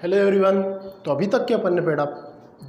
Hello everyone. तो अभी तक के अपन ने पढ़ा,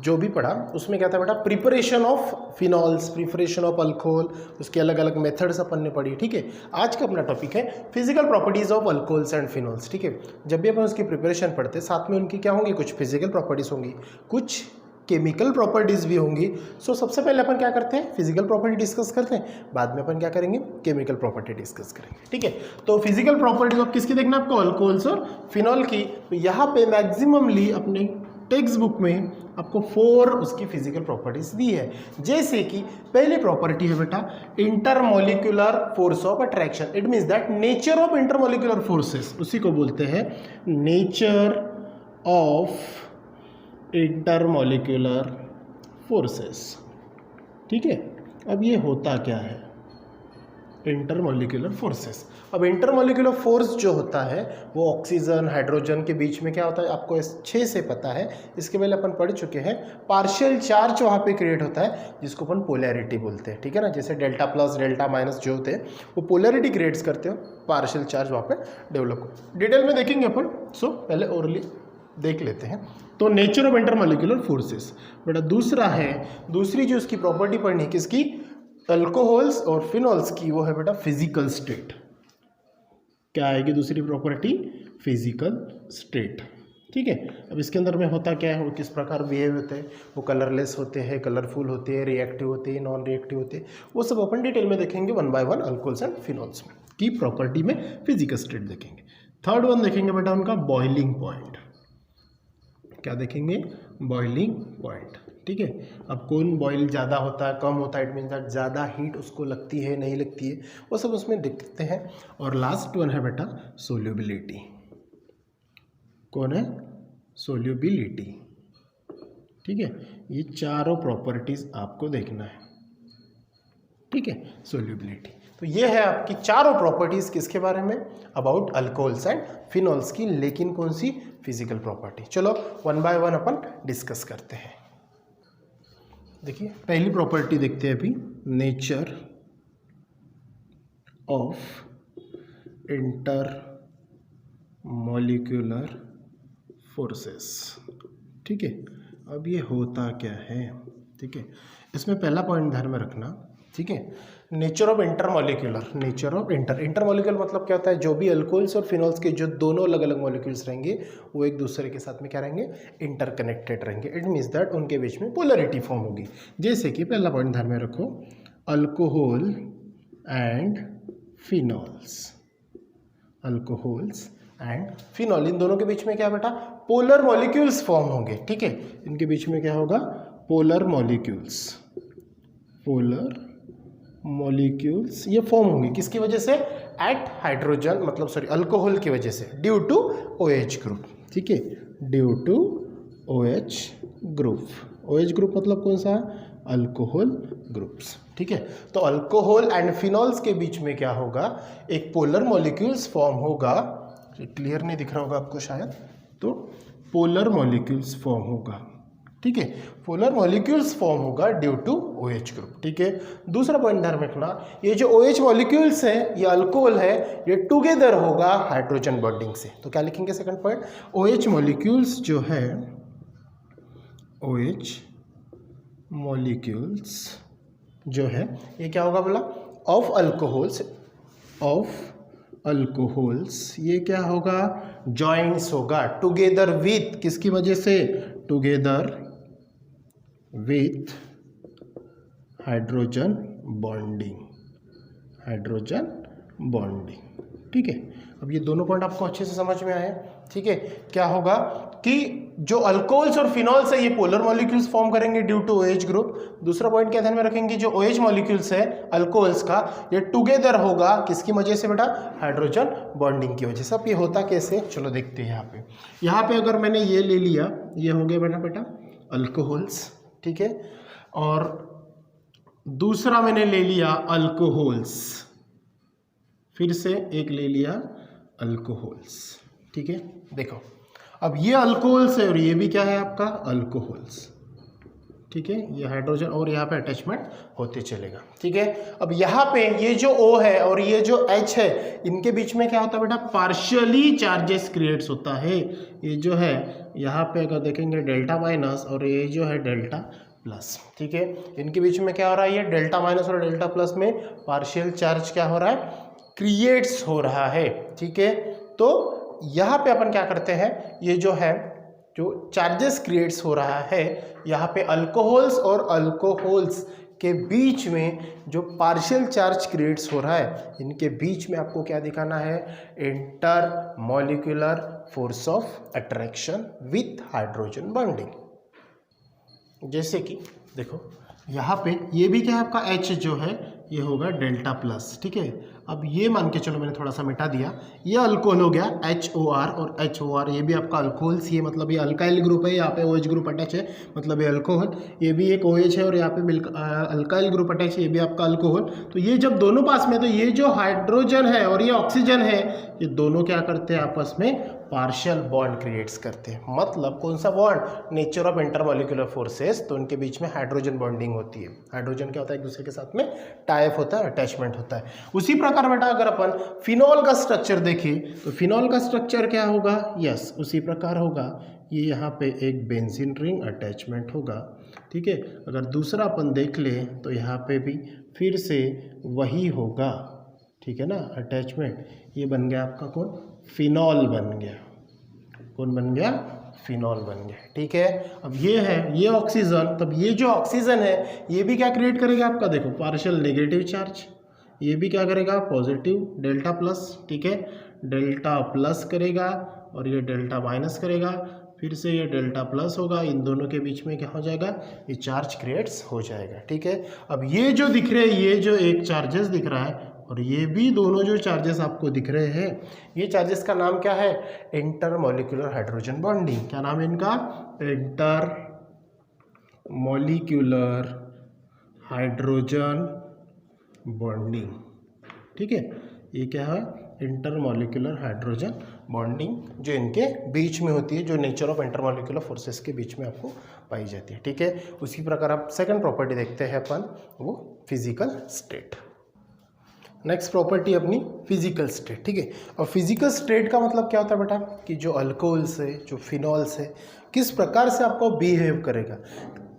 जो भी पढ़ा उसमें क्या था बेटा, preparation of phenols, preparation of alcohol, उसके अलग अलग मेथड्स अपन ने पढ़ी। ठीक है, आज का अपना टॉपिक है physical properties of alcohols and phenols. ठीक है, जब भी अपन उसकी प्रिपरेशन पढ़ते हैं साथ में उनकी क्या होंगी, कुछ फिजिकल प्रॉपर्टीज होंगी, कुछ केमिकल प्रॉपर्टीज भी होंगी। सो सबसे पहले अपन क्या करते हैं, फिजिकल प्रॉपर्टी डिस्कस करते हैं, बाद में अपन क्या करेंगे, केमिकल प्रॉपर्टी डिस्कस करेंगे। ठीक है, तो फिजिकल प्रॉपर्टीज आप किसकी देखना है आपको, अल्कोहल्स और फिनॉल की। तो यहाँ पे मैक्सिममली अपने टेक्स्ट बुक में आपको 4 उसकी फिजिकल प्रॉपर्टीज दी है। जैसे कि पहली प्रॉपर्टी है बेटा intermolecular force of attraction. It means that nature of intermolecular forces, उसी को बोलते हैं नेचर ऑफ इंटरमोलिकुलर फोर्सेस। ठीक है, अब ये होता क्या है इंटरमोलिकुलर फोर्सेस। अब इंटरमोलिकुलर फोर्स जो होता है वो ऑक्सीजन हाइड्रोजन के बीच में क्या होता है, आपको 6 से पता है, इसके पहले अपन पढ़ चुके हैं। पार्शियल चार्ज वहाँ पे क्रिएट होता है जिसको अपन पोलैरिटी बोलते हैं। ठीक है ना, जैसे डेल्टा प्लस डेल्टा माइनस जो होते हैं वो पोलैरिटी क्रिएट्स करते हो, पार्शियल चार्ज वहाँ पे डेवलप हो। डिटेल में देखेंगे अपन, सो पहले ओरली देख लेते हैं। तो नेचर ऑफ इंटरमोलिकुलर फोर्सेस बेटा दूसरा है, दूसरी जो उसकी प्रॉपर्टी पढ़नी है किसकी, अल्कोहल्स और फिनॉल्स की, वो है बेटा फिजिकल स्टेट। क्या आएगी दूसरी प्रॉपर्टी, फिजिकल स्टेट। ठीक है, अब इसके अंदर में होता क्या है, वो किस प्रकार बिहेव होते हैं, वो कलरलेस होते हैं, कलरफुल होते हैं, रिएक्टिव होते हैं, नॉन रिएक्टिव होते हैं, वो सब अपन डिटेल में देखेंगे 1 by 1 अल्कोहल्स एंड फिनॉल्स में की प्रॉपर्टी में फिजिकल स्टेट देखेंगे। थर्ड वन देखेंगे बेटा उनका बॉइलिंग पॉइंट। क्या देखेंगे, बॉइलिंग पॉइंट। ठीक है, अब कौन बॉइल ज़्यादा होता है कम होता है, इट मीन दैट ज़्यादा हीट उसको लगती है नहीं लगती है, वो सब उसमें देखते हैं। और लास्ट वन है बेटा सोल्यूबिलिटी। कौन है, सोल्यूबिलिटी। ठीक है, ये चारों प्रॉपर्टीज आपको देखना है। ठीक है, सोल्यूबिलिटी। तो ये है आपकी चारों प्रॉपर्टीज किसके बारे में, अबाउट अल्कोहल्स एंड फिनॉल्स की, लेकिन कौन सी, फिजिकल प्रॉपर्टी। चलो 1 by 1 अपन डिस्कस करते हैं। देखिए पहली प्रॉपर्टी देखते हैं अभी, nature of inter molecular forces. ठीक है, अब ये होता क्या है। ठीक है, इसमें पहला पॉइंट ध्यान में रखना। ठीक है, nature of intermolecular, nature of intermolecular मतलब क्या होता है, जो भी अल्कोहल्स और फिनॉल्स के जो दोनों अलग अलग मॉलिक्यूल्स रहेंगे वो एक दूसरे के साथ में क्या रहेंगे, इंटरकनेक्टेड रहेंगे। इट मीन्स दैट उनके बीच में पोलैरिटी फॉर्म होगी। जैसे कि पहला पॉइंट ध्यान में रखो, alcohol and phenols, alcohols and phenol, इन दोनों के बीच में क्या बेटा, पोलर मॉलिक्यूल्स फॉर्म होंगे। ठीक है, इनके बीच में क्या होगा, पोलर मॉलिक्यूल्स, पोलर मॉलिक्यूल्स ये फॉर्म होंगे किसकी वजह से, एट हाइड्रोजन मतलब सॉरी अल्कोहल की वजह से, ड्यू टू OH ग्रुप। ठीक है, due to OH group. OH group मतलब कौन सा, अल्कोहल ग्रुप्स। ठीक है, तो अल्कोहल एंड फिनॉल्स के बीच में क्या होगा, एक पोलर मॉलिक्यूल्स फॉर्म होगा। क्लियर नहीं दिख रहा होगा आपको शायद, तो पोलर मॉलिक्यूल्स फॉर्म होगा। ठीक है, पोलर मॉलिक्यूल्स फॉर्म होगा ड्यू टू OH ग्रुप। ठीक है, दूसरा पॉइंट ध्यान रखना, ये जो OH मॉलिक्यूल्स है, ये अल्कोहल है, ये टुगेदर होगा हाइड्रोजन बॉन्डिंग से। तो क्या लिखेंगे सेकंड पॉइंट, OH मॉलिक्यूल्स जो है, OH मॉलिक्यूल्स जो है ये क्या होगा बोला, ऑफ अल्कोहल्स, ऑफ अल्कोहल्स ये क्या होगा, जॉइंट्स होगा टुगेदर विथ, किसकी वजह से, together with hydrogen bonding, hydrogen bonding. ठीक है, अब ये दोनों पॉइंट आपको अच्छे से समझ में आए। ठीक है, क्या होगा कि जो अल्कोहल्स और फिनॉल्स है ये पोलर मॉलिक्यूल्स फॉर्म करेंगे ड्यू टू OH ग्रुप। दूसरा पॉइंट क्या ध्यान में रखेंगे, जो OH मॉलिक्यूल्स है अल्कोहल्स का, ये टुगेदर होगा किसकी वजह से बेटा, हाइड्रोजन बॉन्डिंग की वजह से। अब ये होता कैसे, चलो देखते हैं। यहाँ पे अगर मैंने ये ले लिया, ये हो गया बेटा अल्कोहल्स। ठीक है, और दूसरा मैंने ले लिया अल्कोहल्स, फिर से एक ले लिया अल्कोहल्स। ठीक है, देखो अब ये अल्कोहल्स है और ये भी क्या है आपका अल्कोहल्स। ठीक है, ये हाइड्रोजन और यहाँ पे अटैचमेंट होते चलेगा। ठीक है, अब यहाँ पे ये जो O है और ये जो H है, इनके बीच में क्या होता है बेटा, पार्शियली चार्जेस क्रिएट्स होता है। ये जो है यहाँ पे अगर देखेंगे डेल्टा माइनस और ये जो है डेल्टा प्लस। ठीक है, इनके बीच में क्या हो रहा है, ये डेल्टा माइनस और डेल्टा प्लस में पार्शियल चार्ज क्या हो रहा है, क्रिएट्स हो रहा है। ठीक है, तो यहाँ पे अपन क्या करते हैं, ये जो है जो चार्जेस क्रिएट्स हो रहा है, यहाँ पे अल्कोहल्स और अल्कोहल्स के बीच में जो पार्शियल चार्ज क्रिएट्स हो रहा है, इनके बीच में आपको क्या दिखाना है, inter molecular force of attraction with hydrogen bonding. जैसे कि देखो यहाँ पे ये भी क्या है आपका H जो है ये होगा डेल्टा प्लस। ठीक है, अब ये मान के चलो, मैंने थोड़ा सा मिटा दिया, ये अल्कोहल हो गया HOR और HOR, ये भी आपका अल्कोहल्स, ये मतलब ये अल्काइल ग्रुप है, यहाँ पे OH ग्रुप अटैच है, मतलब ये अल्कोहल, ये भी एक OH है और यहाँ पे अल्काइल ग्रुप अटैच है, ये भी आपका अल्कोहल। तो ये जब दोनों पास में, तो ये जो हाइड्रोजन है और ये ऑक्सीजन है, ये दोनों क्या करते हैं, आपस में पार्शियल बॉन्ड क्रिएट्स करते हैं। मतलब कौन सा bond, nature of intermolecular forces, तो उनके बीच में हाइड्रोजन बॉन्डिंग होती है। हाइड्रोजन क्या होता है, एक दूसरे के साथ में टाइप होता है, अटैचमेंट होता है। उसी प्रकार बेटा अगर अपन फिनॉल का स्ट्रक्चर देखें, तो फिनॉल का स्ट्रक्चर क्या होगा, यस उसी प्रकार होगा, ये यहाँ पे एक बेंजीन रिंग अटैचमेंट होगा। ठीक है, अगर दूसरा अपन देख लें तो यहाँ पे भी फिर से वही होगा। ठीक है ना, अटैचमेंट, ये बन गया आपका कौन, फिनॉल बन गया। कौन बन गया, फिनॉल बन गया। ठीक है, अब ये है ये ऑक्सीजन, तब ये जो ऑक्सीजन है ये भी क्या क्रिएट करेगा आपका, देखो पार्शियल नेगेटिव चार्ज, ये भी क्या करेगा, पॉजिटिव डेल्टा प्लस। ठीक है, डेल्टा प्लस करेगा और ये डेल्टा माइनस करेगा, फिर से ये डेल्टा प्लस होगा, इन दोनों के बीच में क्या हो जाएगा, ये चार्ज क्रिएट्स हो जाएगा। ठीक है, अब ये जो दिख रहे हैं, ये जो एक चार्जेस दिख रहा है और ये भी दोनों जो चार्जेस आपको दिख रहे हैं, ये चार्जेस का नाम क्या है, इंटर मॉलिक्यूलर हाइड्रोजन बॉन्डिंग। क्या नाम है इनका, इंटर मॉलिक्यूलर हाइड्रोजन बॉन्डिंग। ठीक है, ये क्या है, इंटर मॉलिक्यूलर हाइड्रोजन बॉन्डिंग, जो इनके बीच में होती है, जो nature of inter molecular forces के बीच में आपको पाई जाती है। ठीक है, उसी प्रकार आप सेकंड प्रॉपर्टी देखते हैं अपन, वो फिजिकल स्टेट। नेक्स्ट प्रॉपर्टी अपनी फिजिकल स्टेट। ठीक है, और फिजिकल स्टेट का मतलब क्या होता है बेटा, कि जो अल्कोहल्स है, जो फिनॉल्स है, किस प्रकार से आपको बिहेव करेगा,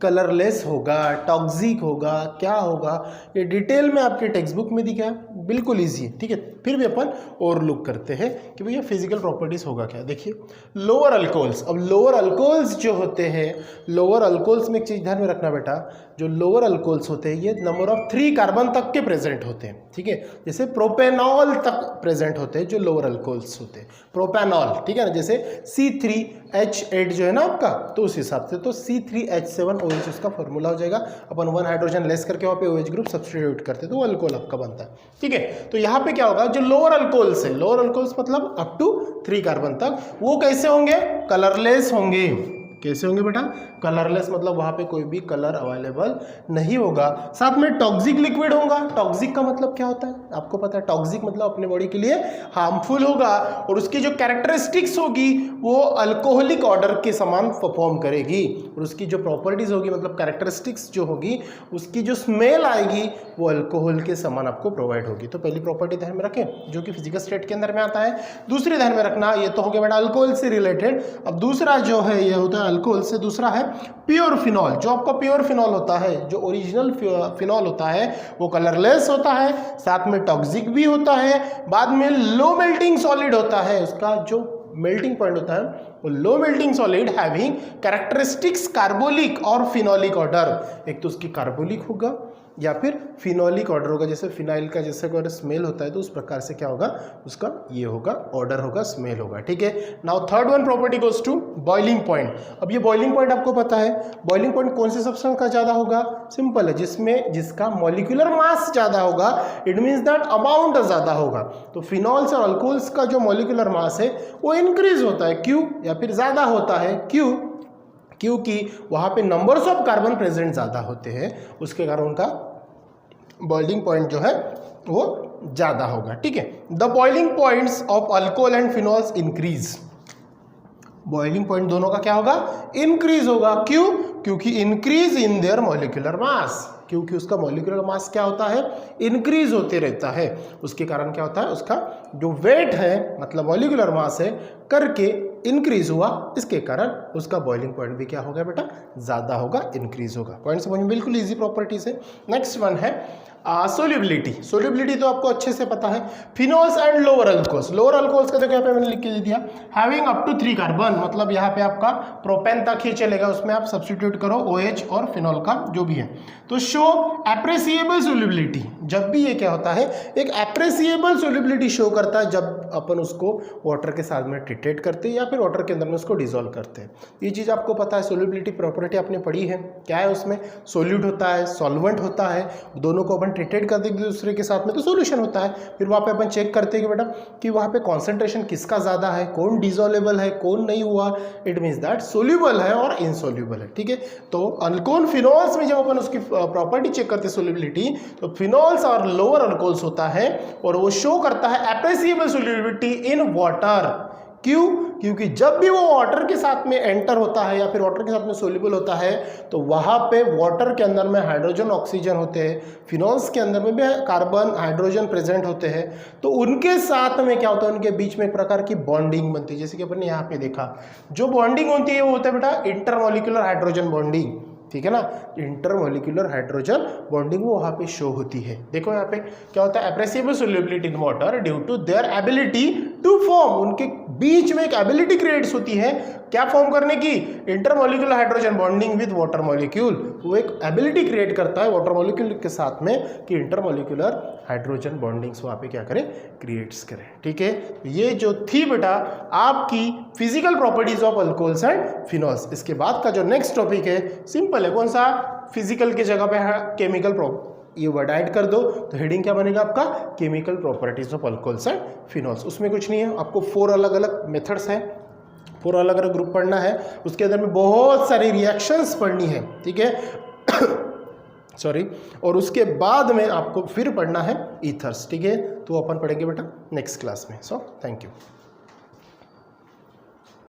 कलरलेस होगा, टॉक्सिक होगा, क्या होगा, ये डिटेल में आपके टेक्स्ट बुक में दिखा है, बिल्कुल ईजी है। ठीक है, फिर भी अपन और लुक करते हैं कि भैया फिजिकल प्रॉपर्टीज होगा क्या। देखिए लोअर अल्कोहल्स, अब लोअर अल्कोहल्स जो होते हैं, लोअर अल्कोहल्स में एक चीज़ ध्यान में रखना बेटा, जो लोअर अल्कोहल्स होते हैं ये नंबर ऑफ 3 कार्बन तक के प्रेजेंट होते हैं। ठीक है, जैसे प्रोपेनॉल तक प्रेजेंट होते हैं जो लोअर अल्कोहल्स होते हैं, प्रोपेनॉल। ठीक है ना, जैसे C3H8 जो है ना आपका, तो उस हिसाब से तो C3H7OH उसका फॉर्मूला हो जाएगा। अपन 1 हाइड्रोजन लेस करके वहाँ पे OH ग्रुप सब्स्टिट्यूट करते हैं तो वो अल्कोहल आपका बनता है। ठीक है, तो यहाँ पे क्या होगा, जो लोअर अल्कोहल्स है, लोअर अल्कोहल्स मतलब अप टू 3 कार्बन तक, वो कैसे होंगे, कलरलेस होंगे। कैसे होंगे बेटा, कलरलेस, मतलब वहां पे कोई भी कलर अवेलेबल नहीं होगा। साथ में टॉक्सिक लिक्विड होगा। टॉक्सिक का मतलब क्या होता है, आपको पता है, टॉक्सिक मतलब अपने बॉडी के लिए हार्मफुल होगा और उसकी जो कैरेक्टरिस्टिक्स होगी वो अल्कोहलिक ऑर्डर के समान परफॉर्म करेगी, और उसकी जो प्रॉपर्टीज होगी, मतलब कैरेक्टरिस्टिक्स जो होगी, उसकी जो स्मेल आएगी वो अल्कोहल के समान आपको प्रोवाइड होगी। तो पहली प्रॉपर्टी ध्यान में रखें, जो कि फिजिकल स्टेट के अंदर में आता है। दूसरी ध्यान में रखना, ये तो हो गया बेटा अल्कोहल से रिलेटेड। अब दूसरा जो है ये होता है अल्कोहल से, दूसरा है प्योर फिनॉल। जो आपका प्योर फिनॉल होता है, जो ओरिजिनल फिनॉल होता है, वो कलरलेस होता है, साथ में टॉक्सिक भी होता है, बाद में लो मेल्टिंग सॉलिड होता है, उसका जो मेल्टिंग पॉइंट होता है वो low melting solid having characteristics carbolic और फिनोलिक ऑर्डर। एक तो उसकी कार्बोलिक होगा या फिर फिनोलिक ऑर्डर होगा, जैसे फिनाइल का जैसे अगर स्मेल होता है तो उस प्रकार से क्या होगा, उसका ये होगा, ऑर्डर होगा, स्मेल होगा। ठीक है, now third one property goes to boiling point. अब ये बॉइलिंग पॉइंट आपको पता है, बॉइलिंग पॉइंट कौन से सब्सटेंस का ज्यादा होगा, सिंपल है, जिसका मॉलिक्यूलर मास ज्यादा होगा, इट मीन्स दैट अमाउंट ज्यादा होगा। तो फिनॉल्स और अल्कोहल्स का जो मॉलिक्यूलर मास है वो इंक्रीज होता है, क्यों, या फिर ज्यादा होता है, क्यों, क्योंकि वहां पे नंबर्स ऑफ कार्बन प्रेजेंट ज्यादा होते हैं, उसके कारण उनका बॉइलिंग पॉइंट जो है वो ज्यादा होगा। ठीक है, the boiling points of alcohol and phenols increase. Boiling point दोनों का क्या होगा, इंक्रीज होगा। क्यों? क्योंकि increase in their molecular mass, क्योंकि उसका मॉलिक्यूलर मास क्या होता है, इंक्रीज होते रहता है। उसके कारण क्या होता है, उसका जो वेट है मतलब मॉलिक्यूलर मास है करके इंक्रीज हुआ, इसके कारण उसका बॉइलिंग पॉइंट भी क्या होगा बेटा, ज़्यादा होगा, इंक्रीज होगा। पॉइंट समझ में, बिल्कुल इजी प्रॉपर्टीज है। नेक्स्ट वन है सोल्यूबिलिटी। सोल्यूबिलिटी तो आपको अच्छे से पता है। Phenols and lower alcohols, lower alcohols का देखो यहाँ पे मैंने लिख के दे दिया, हैविंग अप टू 3 कार्बन, मतलब यहाँ पे आपका प्रोपेन तक ही चलेगा, उसमें आप सब्स्टिट्यूट करो OH और फिनोल का जो भी है। तो शो एप्रेसिएबल सोल्यूबिलिटी, जब भी ये क्या होता है, एक एप्रेसिएबल सोल्यूबिलिटी शो करता है जब अपन उसको वाटर के साथ में ट्रीटेड करते हैं या फिर वाटर के अंदर में उसको डिसॉल्व करते हैं। ये चीज़ आपको पता है, सोल्यूबिलिटी प्रॉपर्टी आपने पढ़ी है। क्या है उसमें, सोल्यूट होता है, सॉल्वेंट होता है, दोनों को अपन ट्रीटेड कर देंगे दूसरे के साथ में तो सोल्यूशन होता है। फिर वहाँ पे अपन चेक करते हैं कि बेटा कि वहाँ पे कॉन्सेंट्रेशन किसका ज़्यादा है, कौन डिसॉल्वेबल है, कौन नहीं हुआ, इट मीन्स दैट सोल्यूबल है और इनसोल्यूबल है। ठीक है, तो अल्कोहल फिनोल्स में जब अपन उसकी प्रॉपर्टी चेक करते हैं सोल्यूबिलिटी, तो फिनोल्स और लोअर अल्कोहल्स होता है और वो शो करता है एप्रेसिएबल सोल्यूबिलिटी इन वाटर। क्यों? क्योंकि जब भी वो वाटर के साथ में एंटर होता है या फिर वाटर के साथ में सोल्यूबल होता है तो वहाँ पे वाटर के अंदर में हाइड्रोजन ऑक्सीजन होते हैं, फिनोल्स के अंदर में भी कार्बन हाइड्रोजन प्रेजेंट होते हैं, तो उनके साथ में क्या होता है, उनके बीच में एक प्रकार की बॉन्डिंग बनती है। जैसे कि अपन ने यहाँ पे देखा, जो बॉन्डिंग होती है वो होता है बेटा इंटरमॉलिक्यूलर हाइड्रोजन बॉन्डिंग। ठीक है ना, इंटरमॉलिक्यूलर हाइड्रोजन बॉन्डिंग वो वहाँ पे शो होती है। देखो यहाँ पे क्या होता है, appreciable solubility in water due to their ability to form, उनके बीच में एक एबिलिटी क्रिएट्स होती है क्या फॉर्म करने की, intermolecular hydrogen bonding with water molecule. वो एक एबिलिटी क्रिएट करता है वाटर मॉलिक्यूल के साथ में कि इंटरमॉलिक्यूलर हाइड्रोजन बॉन्डिंग्स वहाँ पे क्या करें, क्रिएट्स करें। ठीक है, ये जो थी बेटा आपकी physical properties of alcohols and phenols. इसके बाद का जो नेक्स्ट टॉपिक है सिंपल है, कौन सा, फिजिकल की जगह पे है केमिकल प्रॉपर्टी, ये वर्ड ऐड कर दो तो हेडिंग क्या बनेगा आपका, chemical properties of alcohols and phenols. उसमें कुछ नहीं है, आपको 4 अलग अलग मेथड्स हैं, 4 अलग अलग ग्रुप पढ़ना है, उसके अंदर में बहुत सारी रिएक्शंस पढ़नी है। ठीक है सॉरी, और उसके बाद में आपको फिर पढ़ना है ईथर्स। ठीक है, तो अपन पढ़ेंगे बेटा नेक्स्ट क्लास में। So thank you.